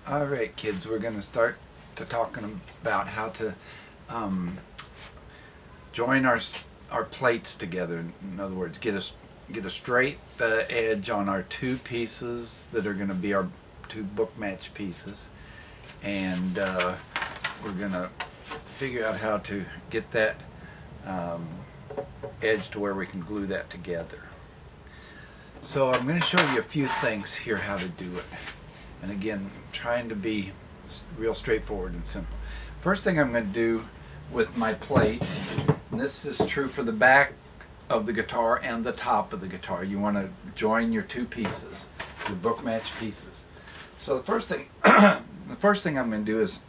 All right, kids, we're going to start to talking about how to join our plates together. In other words, get a straight edge on our two pieces that are going to be our two book match pieces, and we're going to figure out how to get that edge to where we can glue that together. So I'm going to show you a few things here how to do it. And again, trying to be real straightforward and simple. First thing I'm going to do with my plates, and this is true for the back of the guitar and the top of the guitar. You want to join your two pieces, your book match pieces. So the first thing, I'm going to do is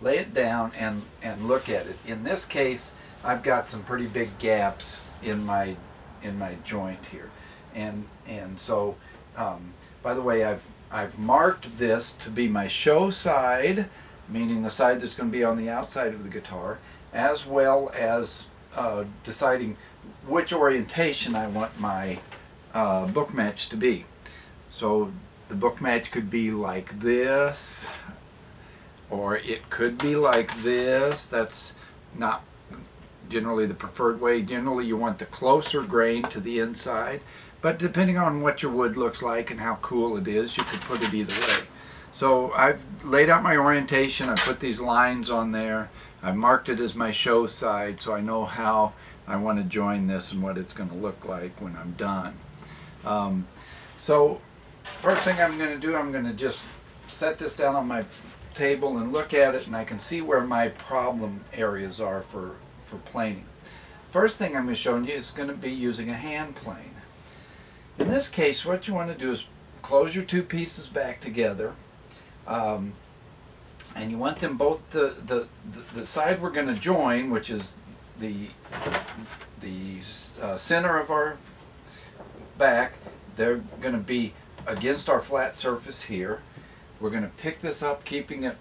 lay it down and look at it. In this case, I've got some pretty big gaps in my joint here, and so by the way, I've marked this to be my show side, meaning the side that's going to be on the outside of the guitar, as well as deciding which orientation I want my book match to be. So the book match could be like this, or it could be like this. That's not generally the preferred way. Generally you want the closer grain to the inside, but depending on what your wood looks like and how cool it is, you could put it either way. So I've laid out my orientation. I put these lines on there. I marked it as my show side, so I know how I want to join this and what it's going to look like when I'm done. So first thing I'm going to do, I'm going to just set this down on my table and look at it, and I can see where my problem areas are for planing. First thing I'm going to show you is going to be using a hand plane. In this case, what you want to do is close your two pieces back together, and you want them both, the side we're going to join, which is the center of our back, they're going to be against our flat surface here. We're going to pick this up, keeping it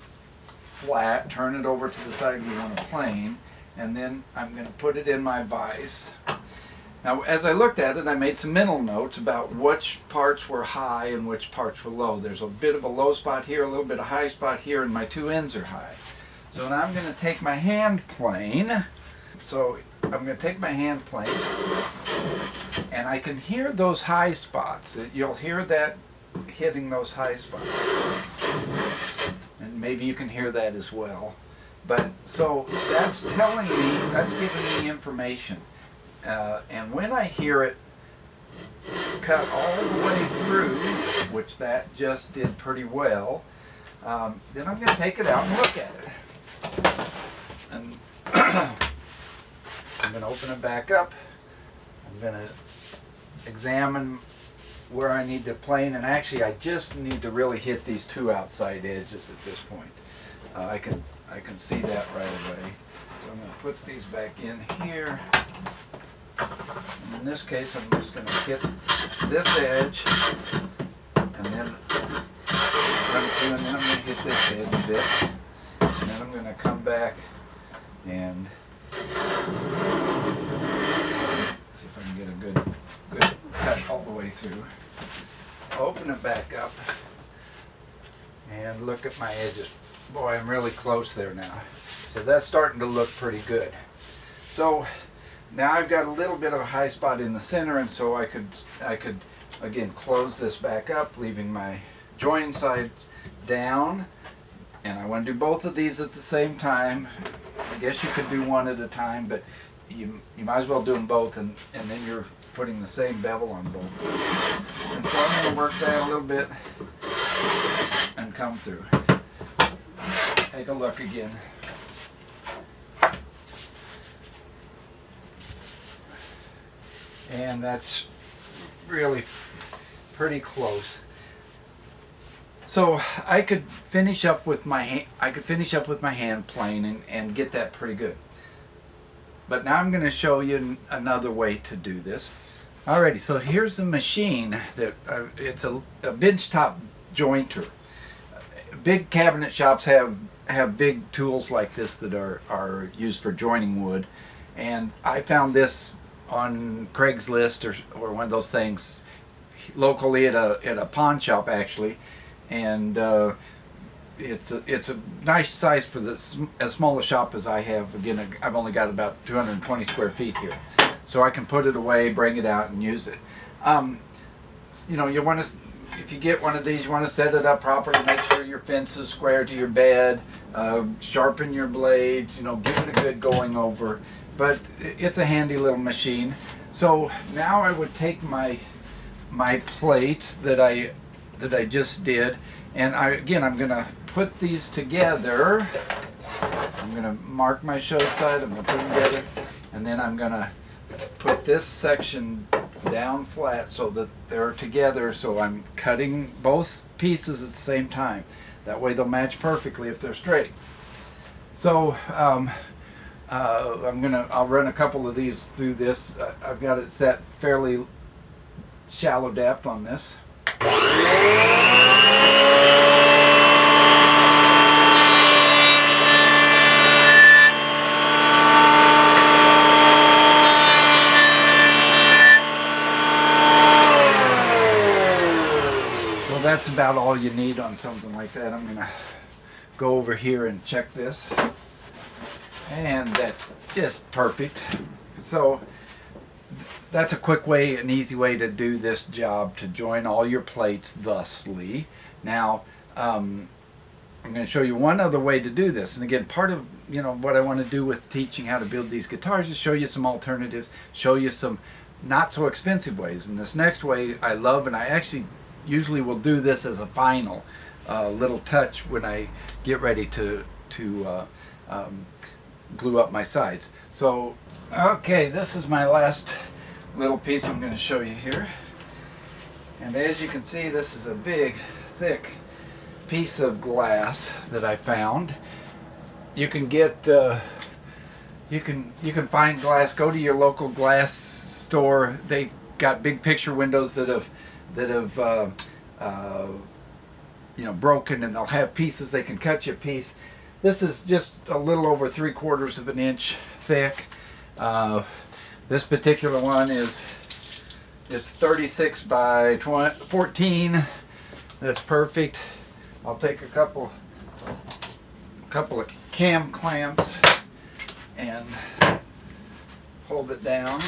flat, turn it over to the side we want to plane, and then I'm going to put it in my vise. Now, as I looked at it, I made some mental notes about which parts were high and which parts were low. There's a bit of a low spot here, a little bit of high spot here, and my two ends are high. So now I'm going to take my hand plane. So I'm going to take my hand plane, and I can hear those high spots. You'll hear that hitting those high spots. And maybe you can hear that as well. But so that's telling me, that's giving me information. And when I hear it cut all the way through, which that just did pretty well, then I'm going to take it out and look at it. And I'm going to open it back up. I'm going to examine where I need to plane, and actually I just need to really hit these two outside edges at this point. I can see that right away. So I'm going to put these back in here. And in this case, I'm just going to hit this edge, and then run through, and then I'm going to hit this edge a bit, and then I'm going to come back and see if I can get a good cut all the way through. Open it back up and look at my edges. Boy, I'm really close there now. So that's starting to look pretty good. So now I've got a little bit of a high spot in the center, and so I could again close this back up, leaving my join side down. And I want to do both of these at the same time. I guess you could do one at a time, but you might as well do them both, and then you're putting the same bevel on both. And so I'm going to work that a little bit and come through. Take a look again. And that's really pretty close. So I could finish up with my hand plane and get that pretty good. But now I'm going to show you another way to do this. Alrighty, so here's the machine that it's a benchtop jointer. Big cabinet shops have big tools like this that are used for joining wood, and I found this on Craigslist or one of those things locally at a pawn shop actually, and it's a nice size for as small a shop as I have. Again, I've only got about 220 square feet here, so I can put it away, bring it out, and use it. You know, you want to, if you get one of these, you want to set it up properly, make sure your fence is square to your bed, sharpen your blades, you know, give it a good going over. But it's a handy little machine. So now I would take my plates that I just did, and I'm going to put these together. I'm going to mark my show side, I'm going to put them together, and then I'm going to put this section down flat so that they're together, so I'm cutting both pieces at the same time. That way they'll match perfectly if they're straight. So I'll run a couple of these through this. I've got it set fairly shallow depth on this. That's about all you need on something like that. I'm gonna go over here and check this, and that's just perfect. So that's a quick way, an easy way to do this job, to join all your plates thusly. Now I'm going to show you one other way to do this, and again, part of what I want to do with teaching how to build these guitars is show you some alternatives, show you some not so expensive ways. And this next way I love, and I actually usually will do this as a final little touch when I get ready to glue up my sides. So okay, this is my last little piece I'm going to show you here, and as you can see, this is a big thick piece of glass that I found. You can get you can find glass. Go to your local glass store. They've got big picture windows that have broken, and they'll have pieces. They can cut you a piece. This is just a little over 3/4 of an inch thick. This particular one it's 36 by 14. That's perfect. I'll take a couple of cam clamps and hold it down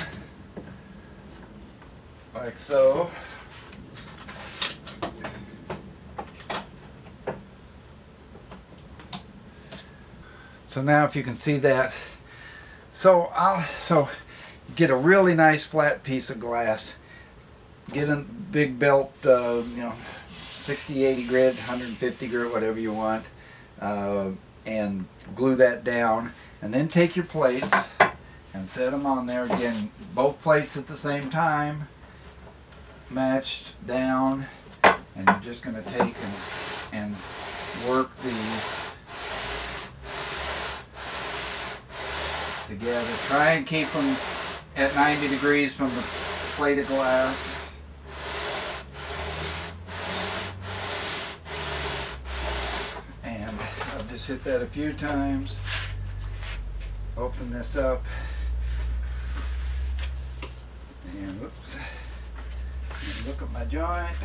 like so. So now, if you can see that, so get a really nice flat piece of glass, get a big belt, 60, 80 grit, 150 grit, whatever you want, and glue that down, and then take your plates and set them on there. Again, both plates at the same time, matched down, and you're just going to take and work these together. Try and keep them at 90 degrees from the plate of glass. And I'll just hit that a few times. Open this up. And whoops. And look at my joint.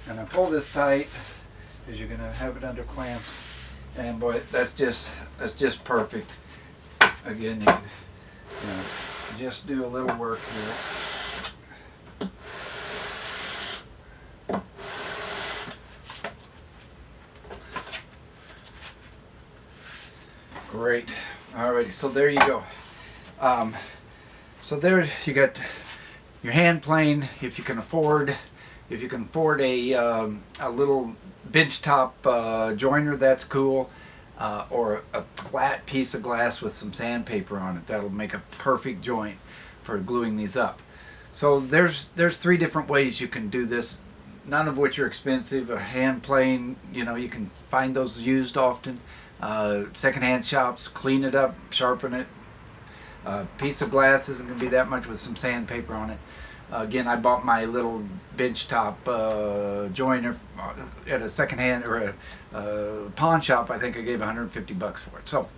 And I pull this tight because you're going to have it under clamps. And boy, that's just perfect. Again, you can just do a little work here. Great. Alrighty, so there you go. So there you got your hand plane. If you can afford a little bench top joiner, that's cool, or a flat piece of glass with some sandpaper on it. That'll make a perfect joint for gluing these up. So there's 3 different ways you can do this, none of which are expensive. A hand plane, you can find those used often. Secondhand shops, clean it up, sharpen it. A piece of glass isn't going to be that much with some sandpaper on it. Again, I bought my little bench top joiner at a secondhand or a pawn shop. I think I gave $150 for it. So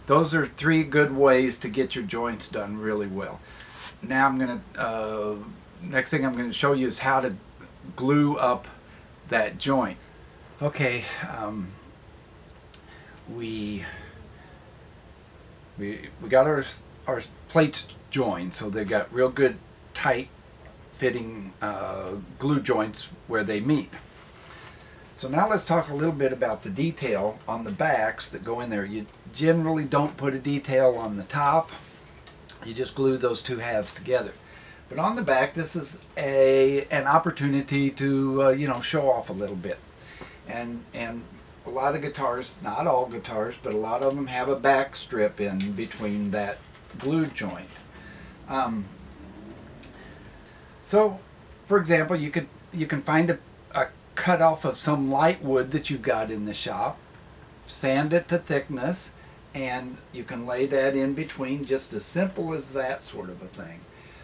those are 3 good ways to get your joints done really well. Now next thing I'm going to show you is how to glue up that joint. Okay, we got our plates joined, so they got real good tight fitting glue joints where they meet. So now let's talk a little bit about the detail on the backs that go in there. You generally don't put a detail on the top. You just glue those two halves together. But on the back, this is an opportunity to show off a little bit. And a lot of guitars, not all guitars, but a lot of them have a back strip in between that glue joint. So, for example, you can find a cut off of some light wood that you've got in the shop, sand it to thickness, and you can lay that in between, just as simple as that sort of a thing.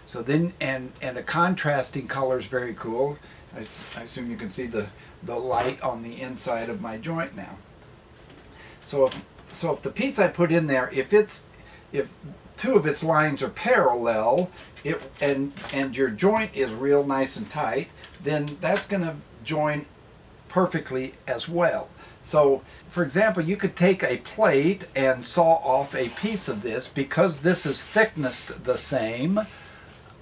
So then, and a contrasting color is very cool. I assume you can see the light on the inside of my joint now. So if the piece I put in there, if two of its lines are parallel, and your joint is real nice and tight, then that's going to join perfectly as well. So, for example, you could take a plate and saw off a piece of this. Because this is thicknessed the same,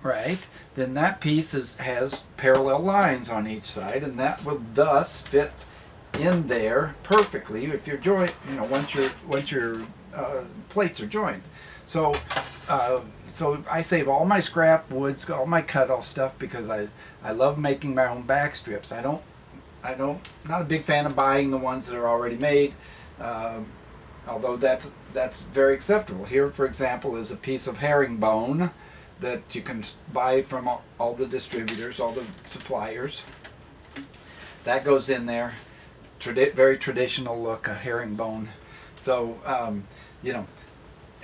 right? Then that piece has parallel lines on each side, and that will thus fit in there perfectly if your joint, once your plates are joined. So I save all my scrap woods, all my cut-off stuff, because I love making my own back strips. Not a big fan of buying the ones that are already made, although that's very acceptable. Here, for example, is a piece of herringbone that you can buy from all the distributors, all the suppliers. That goes in there. Very traditional look, a herringbone. So,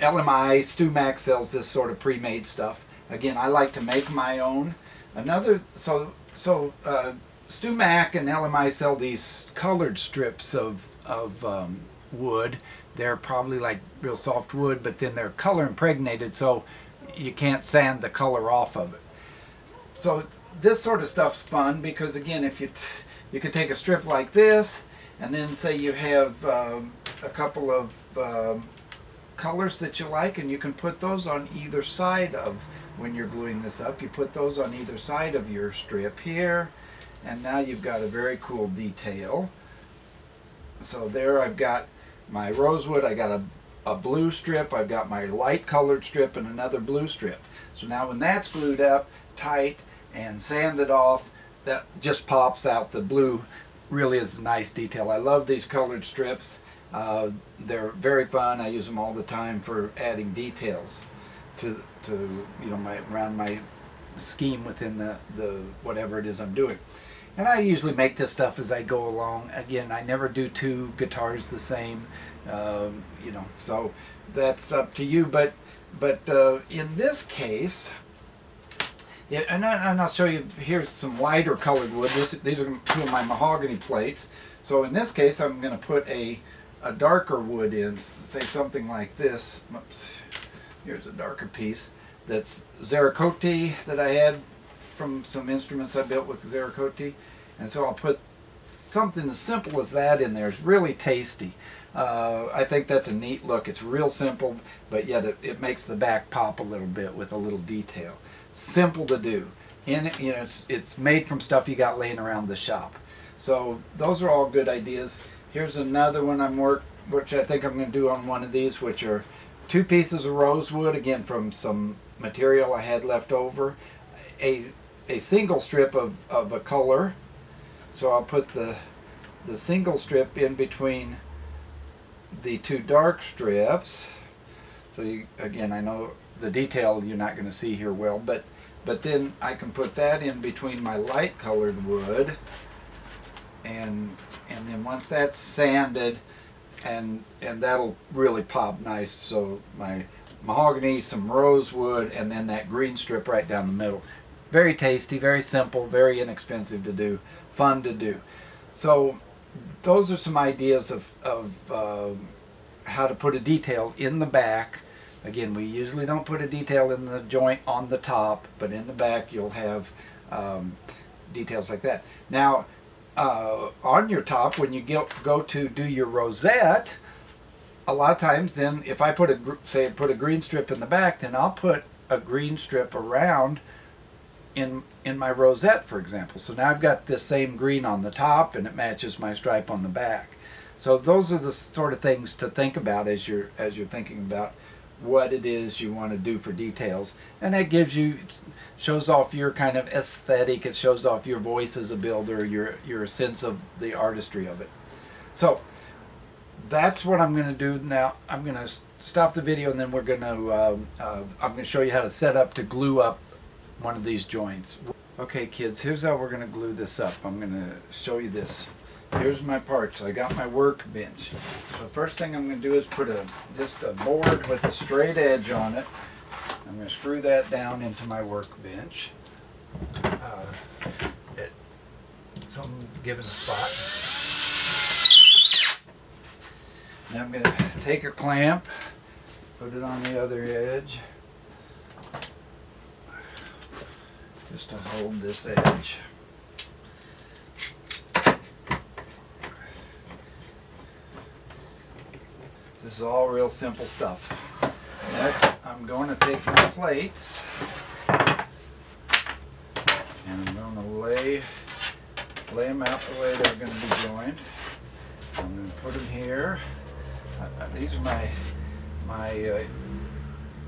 LMI, StewMac sells this sort of pre-made stuff. Again, I like to make my own. StewMac and LMI sell these colored strips of wood. They're probably like real soft wood, but then they're color impregnated, so you can't sand the color off of it. So this sort of stuff's fun because, again, if you could take a strip like this, and then say you have a couple of colors that you like, and you can put those on either side of, when you're gluing this up, you put those on either side of your strip here, and now you've got a very cool detail. So there I've got my rosewood, I got a blue strip, I've got my light colored strip, and another blue strip. So now when that's glued up tight and sanded off, that just pops out. The blue really is a nice detail. I love these colored strips. They're very fun. I use them all the time for adding details to around my scheme within the whatever it is I'm doing. And I usually make this stuff as I go along. Again, I never do two guitars the same, so that's up to you. But in this case, yeah, and I'll show you, here's some lighter colored wood. These are two of my mahogany plates. So in this case, I'm going to put a darker wood in, say something like this. Oops. Here's a darker piece that's Zeracote that I had from some instruments I built with Zeracote. And so I'll put something as simple as that in there. It's really tasty. I think that's a neat look. It's real simple, but yet it makes the back pop a little bit with a little detail. Simple to do. And it's made from stuff you got laying around the shop. So those are all good ideas. Here's another one which I think I'm going to do on one of these, which are two pieces of rosewood, again from some material I had left over, a single strip of a color. So I'll put the single strip in between the two dark strips. So again, I know the detail you're not going to see here well, but then I can put that in between my light colored wood, and then once that's sanded, and that'll really pop nice. So my mahogany, some rosewood, and then that green strip right down the middle. Very tasty, very simple, very inexpensive to do, fun to do. So those are some ideas of how to put a detail in the back. Again, we usually don't put a detail in the joint on the top, but in the back you'll have details like that. Now, on your top, when you go to do your rosette, a lot of times then if I put a green strip in the back, then I'll put a green strip around in my rosette, for example. So now I've got this same green on the top and it matches my stripe on the back. So those are the sort of things to think about as you're thinking about what it is you want to do for details. And that shows off your kind of aesthetic. It shows off your voice as a builder, your sense of the artistry of it. So that's what I'm going to do now. I'm going to stop the video and then we're going to I'm going to show you how to set up to glue up one of these joints. Okay kids, here's how we're going to glue this up. I'm going to show you this. Here's my parts. I got my workbench. So first thing I'm going to do is put just a board with a straight edge on it. I'm going to screw that down into my workbench at some given spot. Now I'm going to take a clamp, put it on the other edge, just to hold this edge. This is all real simple stuff. Next, I'm going to take my plates and I'm going to lay them out the way they're going to be joined. I'm going to put them here. These are my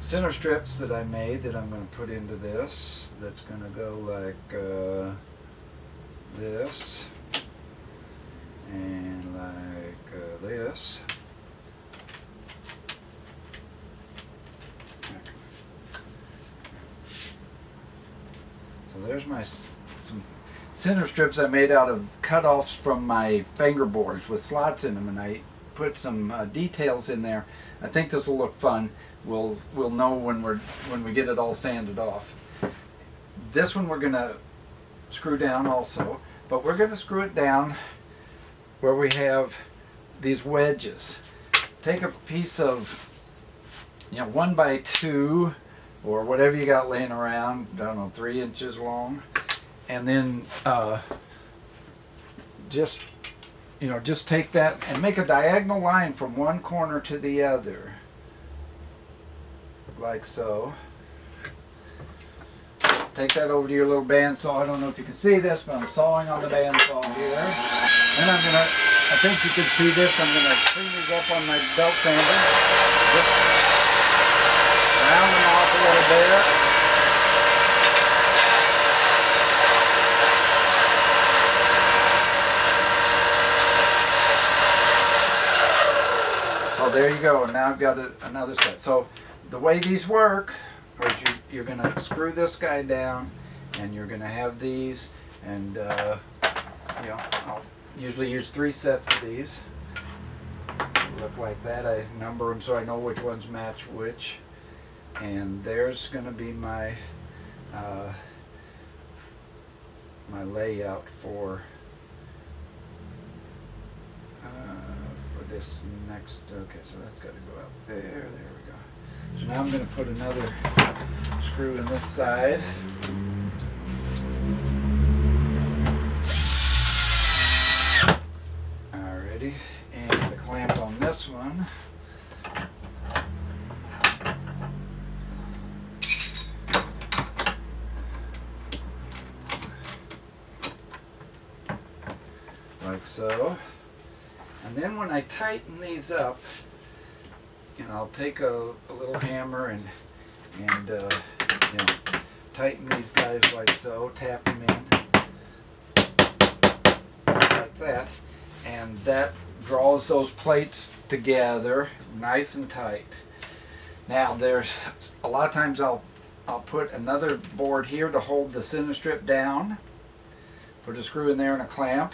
center strips that I made that I'm going to put into this. That's going to go like this and like this. So there's some center strips I made out of cut-offs from my fingerboards with slots in them, and I put some details in there. I think this will look fun. We'll know when we get it all sanded off. This one we're going to screw down also, but we're going to screw it down where we have these wedges. Take a piece of 1x2 or whatever you got laying around, I don't know, 3 inches long, and then just take that and make a diagonal line from one corner to the other, like so. Take that over to your little bandsaw. I don't know if you can see this, but I'm sawing on the bandsaw here. And I think you can see this, I'm going to clean these up on my belt sander. Just round them off a little bit. So there you go. Now I've got another set. So the way these work is you're going to screw this guy down, and you're going to have these, and I'll usually use 3 sets of these. Look like that. I number them so I know which ones match which. And there's going to be my my layout for this next. Okay, so that's got to go out there. There we go. So now I'm going to put another screw in this side. Alrighty, and a clamp on this one. Like so. And then when I tighten these up, I'll take a little hammer and tighten these guys like so, tap them in like that, and that draws those plates together nice and tight. Now there's a lot of times I'll put another board here to hold the center strip down, put a screw in there and a clamp,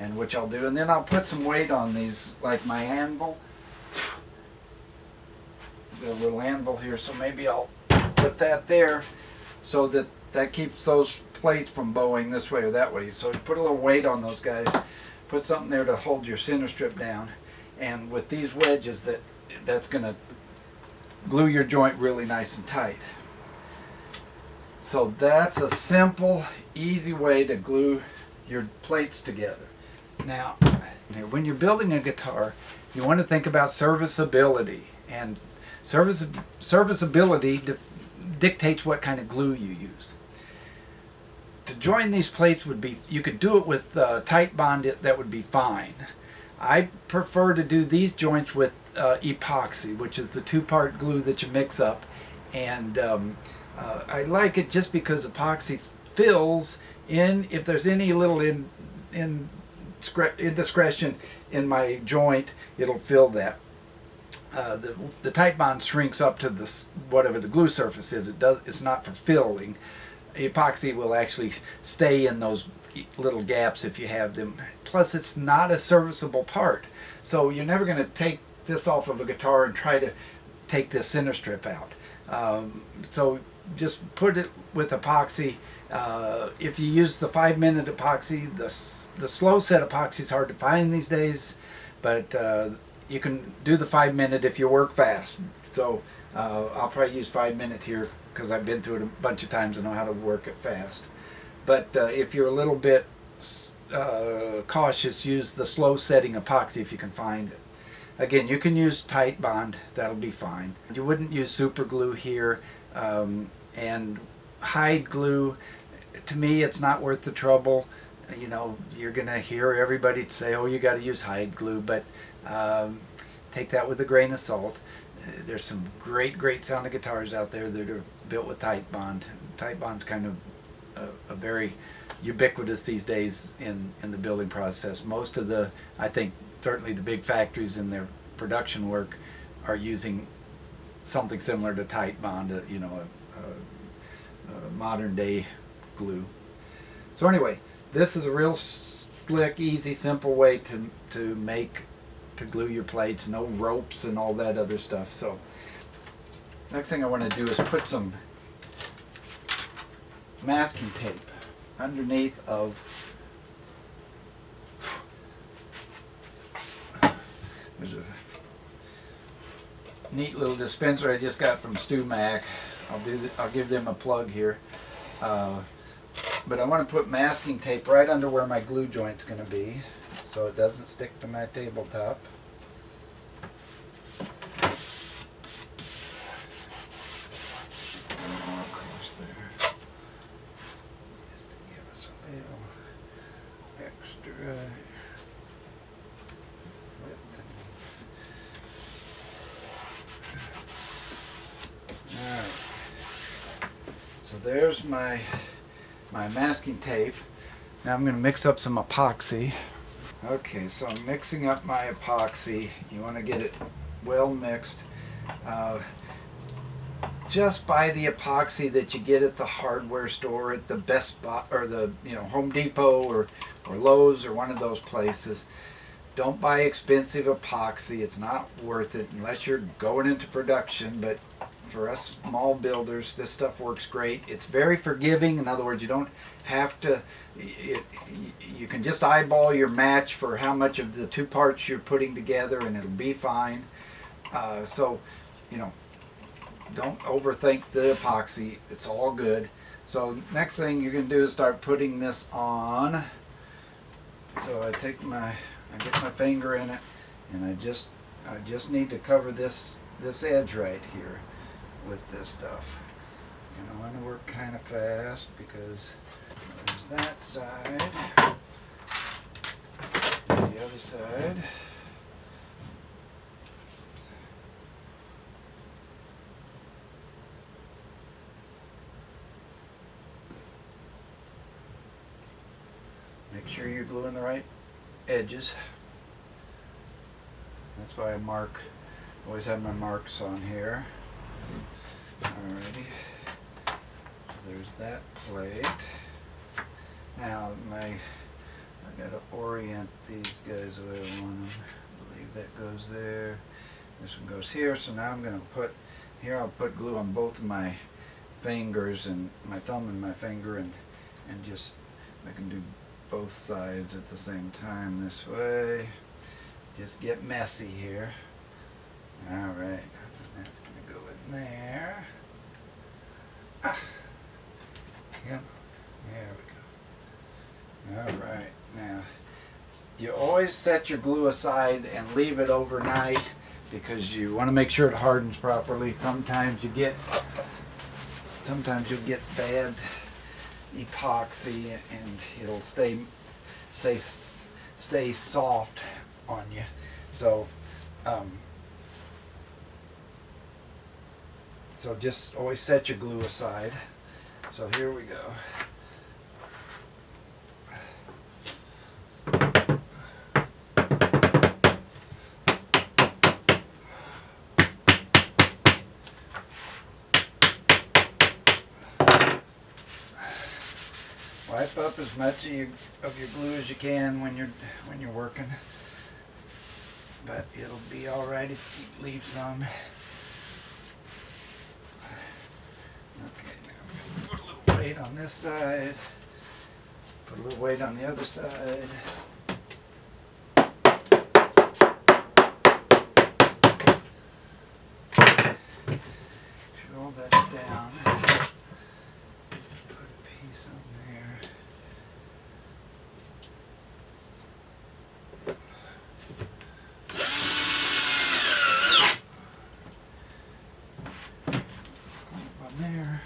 and which I'll do, and then I'll put some weight on these, like my anvil. Got a little anvil here, so maybe I'll put that there so that keeps those plates from bowing this way or that way. So you put a little weight on those guys, put something there to hold your center strip down, and with these wedges that's going to glue your joint really nice and tight. So that's a simple, easy way to glue your plates together. Now, when you're building a guitar, you want to think about serviceability, and serviceability dictates what kind of glue you use. To join these plates would be, you could do it with tight bond, that would be fine. I prefer to do these joints with epoxy, which is the two-part glue that you mix up, and I like it just because epoxy fills in, if there's any little indiscretion in my joint, it'll fill that. The tight bond shrinks up to the whatever the glue surface is. It's not for filling. Epoxy will actually stay in those little gaps if you have them. Plus, it's not a serviceable part, so you're never going to take this off of a guitar and try to take this center strip out. So just put it with epoxy. If you use the 5-minute epoxy, the slow set epoxy is hard to find these days, but you can do the 5-minute if you work fast. So I'll probably use 5-minute here because I've been through it a bunch of times and know how to work it fast. But if you're a little bit cautious, use the slow setting epoxy if you can find it. Again, you can use tight bond, that'll be fine. You wouldn't use super glue here, and hide glue, to me it's not worth the trouble. You know, you're gonna hear everybody say, oh, you gotta use hide glue, but take that with a grain of salt. There's some great sounding guitars out there that are built with tight bond. Tight bond's kind of a very ubiquitous these days in the building process. Most of the, I think, certainly the big factories in their production work are using something similar to tight bond, you know, a modern day glue. So anyway, this is a real slick, easy, simple way to glue your plates. No ropes and all that other stuff. So next thing I want to do is put some masking tape underneath of, there's a neat little dispenser I just got from Stu Mac. I'll give them a plug here. But I want to put masking tape right under where my glue joint's going to be, so it doesn't stick to my tabletop. Across there, just to give us a little extra width. All right. So there's my masking tape. Now I'm going to mix up some epoxy. Okay, so I'm mixing up my epoxy. You want to get it well mixed. Just buy the epoxy that you get at the hardware store, at the Best Buy, or the Home Depot or Lowe's or one of those places. Don't buy expensive epoxy. It's not worth it unless you're going into production. But for us small builders, this stuff works great. It's very forgiving. In other words, you don't have to, you can just eyeball your match for how much of the two parts you're putting together and it'll be fine. So, don't overthink the epoxy. It's all good. So next thing you're going to do is start putting this on. So I get my finger in it, and I just need to cover this edge right here with this stuff. And I want to work kind of fast because there's that side, the other side. Make sure you're gluing the right edges. That's why I always have my marks on here. Alrighty, there's that plate. Now I gotta orient these guys the way I want them. I believe that goes there. This one goes here. So now I'm gonna put here. I'll put glue on both of my fingers, and my thumb and my finger, and just I can do both sides at the same time this way. Just get messy here. Alright, that's going to go in there. Yep, there we All right, now you always set your glue aside and leave it overnight because you want to make sure it hardens properly. Sometimes you'll get bad epoxy and it'll stay soft on you. So so just always set your glue aside. So here we go. Wipe up as much of your glue as you can when you're working, but it'll be all right if you leave some. Okay, now put a little weight on this side, put a little weight on the other side. Roll that down. Put a piece on there. There.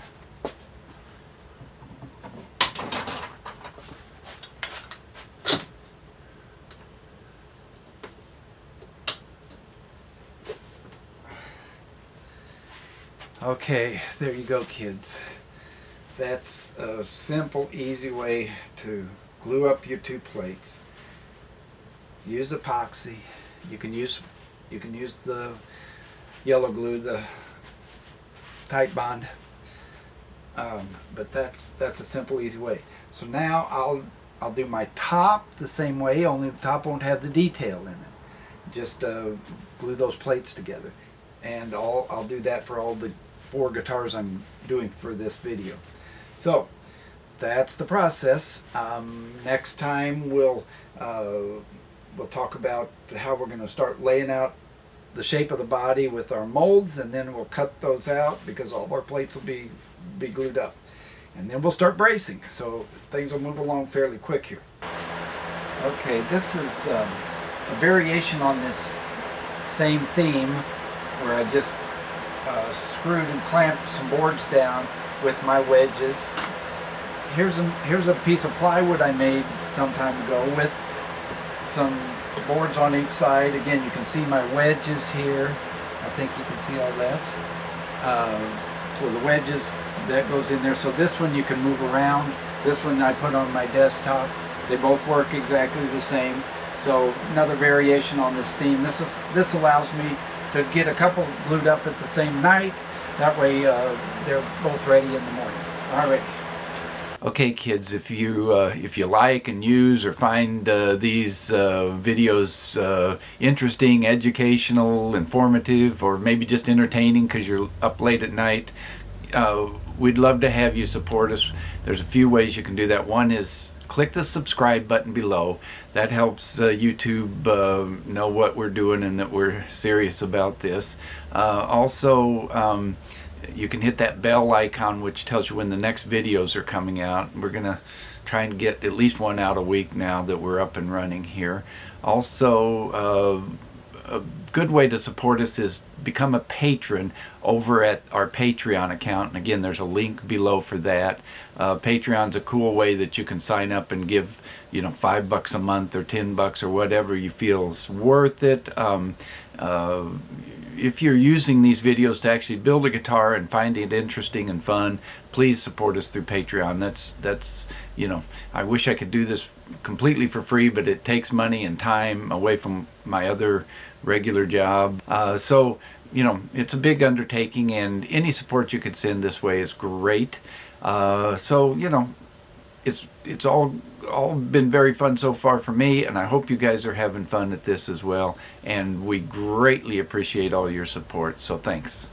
Okay, there you go, kids. That's a simple, easy way to glue up your two plates. Use epoxy. You can use the yellow glue, the tight bond, but that's a simple, easy way. So now I'll do my top the same way, only the top won't have the detail in it. Just glue those plates together, and I'll do that for all the 4 guitars I'm doing for this video. So that's the process. Next time we'll talk about how we're going to start laying out the shape of the body with our molds, and then we'll cut those out because all of our plates will be glued up, and then we'll start bracing, so things will move along fairly quick here. Okay, this is a variation on this same theme where I just screwed and clamped some boards down with my wedges. Here's a piece of plywood I made some time ago with some boards on each side. Again, you can see my wedges here. I think you can see all that. So the wedges, that goes in there. So this one you can move around. This one I put on my desktop. They both work exactly the same. So another variation on this theme. This allows me to get a couple glued up at the same night. That way they're both ready in the morning. All right. Okay, kids, if you like and use or find these videos interesting, educational, informative, or maybe just entertaining because you're up late at night, we'd love to have you support us. There's a few ways you can do that. One is click the subscribe button below. That helps YouTube know what we're doing and that we're serious about this. Also, you can hit that bell icon which tells you when the next videos are coming out. We're gonna try and get at least one out a week now that we're up and running here. Also, a good way to support us is become a patron over at our Patreon account, and again there's a link below for that. Patreon's a cool way that you can sign up and give, you know, $5 a month or $10 or whatever you feel is worth it. If you're using these videos to actually build a guitar and find it interesting and fun, please support us through Patreon. That's you know, I wish I could do this completely for free, but it takes money and time away from my other regular job. So, you know, it's a big undertaking, and any support you could send this way is great. So, you know, it's all been very fun so far for me, and I hope you guys are having fun at this as well, and we greatly appreciate all your support, so thanks.